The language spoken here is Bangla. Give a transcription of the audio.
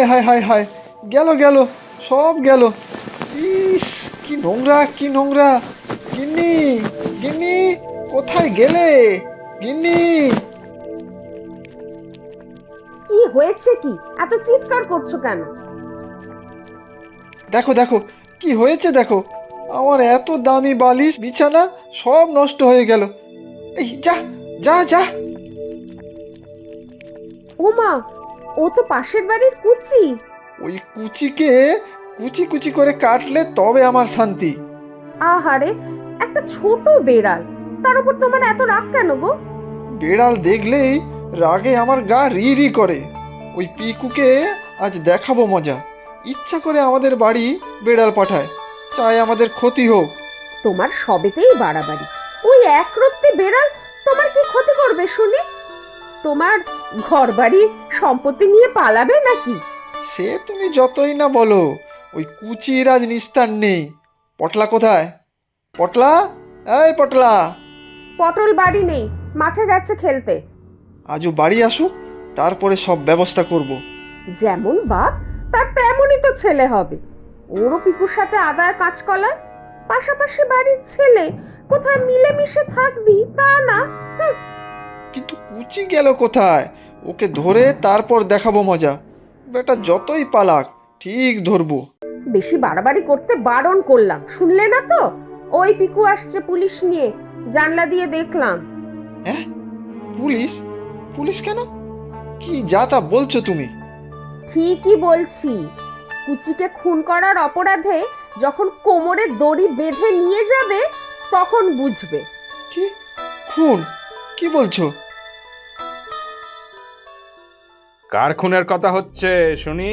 হায় হায় হায় হায়, গেল গেল, সব গেল। ইস, কি নোংরা, কি নোংরা। গিন্নি, গিন্নি, কোথায় গেলে? গিন্নি। কি হয়েছে? কি এত চিৎকার করছো কেন? দেখো দেখো, কি হয়েছে দেখো। আমার এত দামি বালিশ বিছানা সব নষ্ট হয়ে গেল। এই যা, যা যা। ও মা, ও তো পাশের বাড়ির কুচি। ওই কুচিকে কুচি কুচি করে কাটলে তবে আমার শান্তি। আহারে, একটা ছোট বেড়াল, তার উপর তোমার এত রাগ কেন গো? বেড়াল দেখলেই রাগে আমার গা রি রি করে। ওই পিকুকে আজ দেখাবো মজা। ইচ্ছা করে আমাদের বাড়ি বেড়াল পাঠায়, চাই আমাদের ক্ষতি হোক। তোমার সবেতেই বাড়াবাড়ি। ওই একরত্তি বেড়াল তোমার কি ক্ষতি করবে শুনি? তোমার ঘরবাড়ি সম্পত্তি নিয়ে পালাবে নাকি? সে তুমি যতই না বলো, ওই কুচির আজ নিস্তার নেই। পটলা কোথায়? পটলা, এই পটলা। পটল বাড়ি নেই, মাঠে গেছে খেলতে। আজও বাড়ি আসুক, তারপরে সব ব্যবস্থা করব। যেমন বাপ, তার তেমনই তো ছেলে হবে। ওরও পিকুর সাথে আদায় কাঁচকলা, পাশাপাশি বাড়ির ছেলে, কোথায় মিলেমিশে থাকবি তা না। হুঁ, কিন্তু কুচি গেল কোথায়? ওকে ধরে তারপর দেখাবো মজা। বেটা যতই পালাক, ঠিক ধরবো। বেশি বাড়াবাড়ি করতে বারণ করলাম, শুনলে না তো? ওই পিকু আসছে পুলিশ নিয়ে, জানলা দিয়ে দেখলাম। হ্যাঁ? পুলিশ? পুলিশ কেন? কি যা তা বলছো তুমি? ঠিকই বলছি। কুচিকে খুন করার অপরাধে যখন কোমরে দড়ি বেঁধে নিয়ে যাবে, তখন বুঝবে। কি? খুন? কি বলছো? কার খুনের কথা হচ্ছে শুনি?